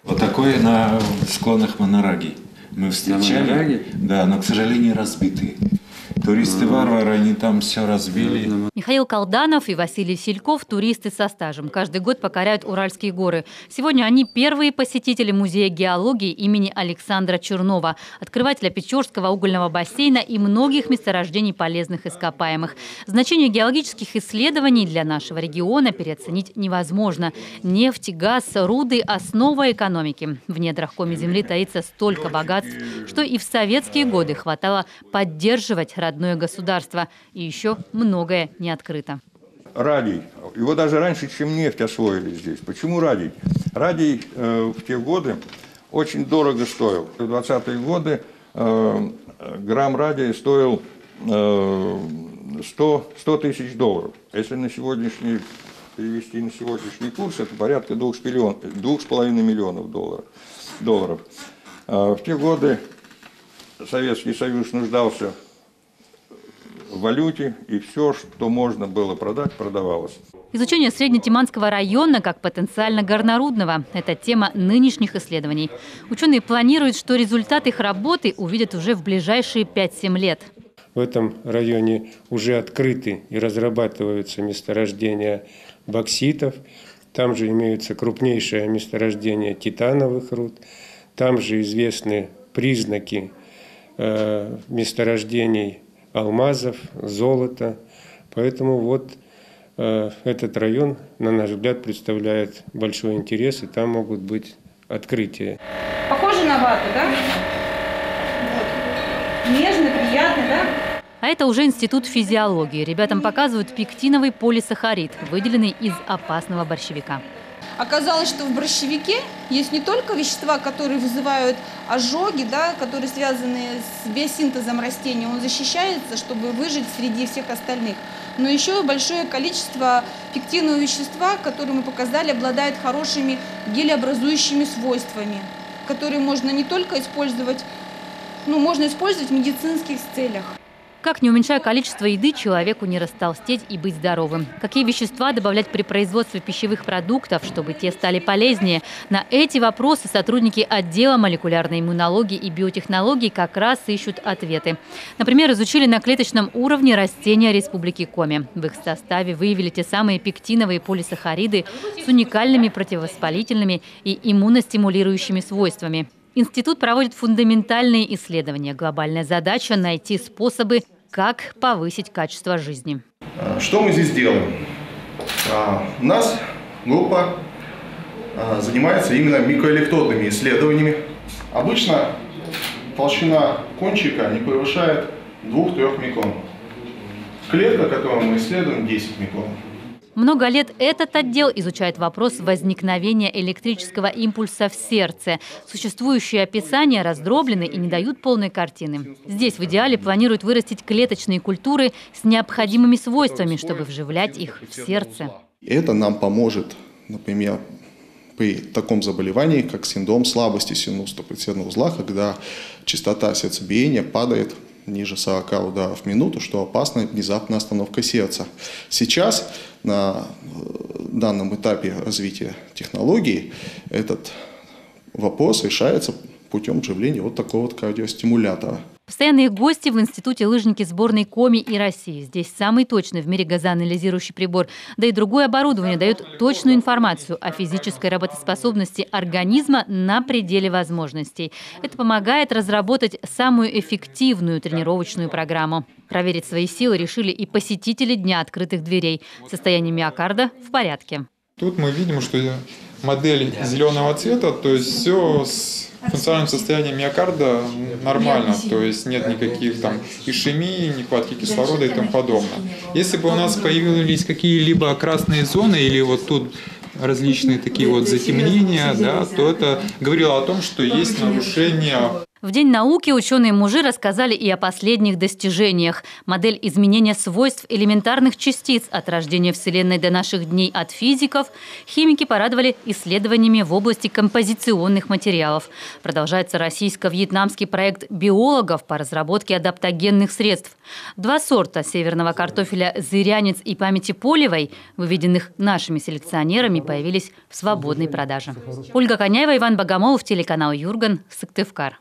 Вот такое на склонах Манараги мы встречали, да, но, к сожалению, разбитые. Туристы-варвары, они там все разбили. Михаил Колданов и Василий Сельков – туристы со стажем. Каждый год покоряют Уральские горы. Сегодня они первые посетители Музея геологии имени Александра Чернова, открывателя Печорского угольного бассейна и многих месторождений полезных ископаемых. Значение геологических исследований для нашего региона переоценить невозможно. Нефть, газ, руды – основа экономики. В недрах коми-земли таится столько богатств, что и в советские годы хватало поддерживать родное государство. И еще многое не открыто. Радий. Его даже раньше, чем нефть, освоили здесь. Почему радий? Радий в те годы очень дорого стоил. В 20-е годы грамм радия стоил 100 тысяч долларов. Если на сегодняшний, перевести на сегодняшний курс, это порядка 2,5 миллионов долларов. В те годы Советский Союз нуждался в валюте, и все, что можно было продать, продавалось. Изучение Среднетиманского района как потенциально горнорудного – это тема нынешних исследований. Ученые планируют, что результат их работы увидят уже в ближайшие 5-7 лет. В этом районе уже открыты и разрабатываются месторождения бокситов. Там же имеются крупнейшие месторождения титановых руд. Там же известны признаки месторождений алмазов, золота. Поэтому вот этот район, на наш взгляд, представляет большой интерес, и там могут быть открытия. Похоже на вату, да? Нежно, приятно, да? А это уже Институт физиологии. Ребятам показывают пектиновый полисахарид, выделенный из опасного борщевика. Оказалось, что в борщевике есть не только вещества, которые вызывают ожоги, да, которые связаны с биосинтезом растения, он защищается, чтобы выжить среди всех остальных, но еще большое количество пектинового вещества, которое мы показали, обладает хорошими гелеобразующими свойствами, которые можно не только использовать, можно использовать в медицинских целях. Как, не уменьшая количество еды, человеку не растолстеть и быть здоровым? Какие вещества добавлять при производстве пищевых продуктов, чтобы те стали полезнее? На эти вопросы сотрудники отдела молекулярной иммунологии и биотехнологий как раз ищут ответы. Например, изучили на клеточном уровне растения Республики Коми. В их составе выявили те самые пектиновые полисахариды с уникальными противовоспалительными и иммуностимулирующими свойствами. Институт проводит фундаментальные исследования. Глобальная задача – найти способы, как повысить качество жизни. Что мы здесь делаем? У нас группа занимается именно микроэлектродными исследованиями. Обычно толщина кончика не превышает 2-3 микрон. Клетка, которую мы исследуем, 10 микрон. Много лет этот отдел изучает вопрос возникновения электрического импульса в сердце. Существующие описания раздроблены и не дают полной картины. Здесь в идеале планируют вырастить клеточные культуры с необходимыми свойствами, чтобы вживлять их в сердце. Это нам поможет, например, при таком заболевании, как синдром слабости синус-стопоцитного узла, когда частота сердцебиения падает ниже 40 ударов в минуту, что опасна внезапная остановка сердца. Сейчас на данном этапе развития технологий этот вопрос решается путем вживления вот такого вот кардиостимулятора. Постоянные гости в Институте лыжники сборной Коми и России. Здесь самый точный в мире газоанализирующий прибор, да и другое оборудование дает точную информацию о физической работоспособности организма на пределе возможностей. Это помогает разработать самую эффективную тренировочную программу. Проверить свои силы решили и посетители Дня открытых дверей. Состояние миокарда в порядке. Тут мы видим, что модель зеленого цвета, то есть все с функциональным состоянием миокарда нормально, то есть нет никаких там ишемии, нехватки кислорода и тому подобное. Если бы у нас появились какие-либо красные зоны или вот тут различные такие вот затемнения, да, то это говорило о том, что есть нарушение. В День науки ученые-мужи рассказали и о последних достижениях. Модель изменения свойств элементарных частиц от рождения Вселенной до наших дней от физиков химики порадовали исследованиями в области композиционных материалов. Продолжается российско-вьетнамский проект биологов по разработке адаптогенных средств. 2 сорта северного картофеля «Зырянец» и «Памяти полевой», выведенных нашими селекционерами, появились в свободной продаже. Ольга Коняева, Иван Богомолов, телеканал Юрган, Сыктывкар.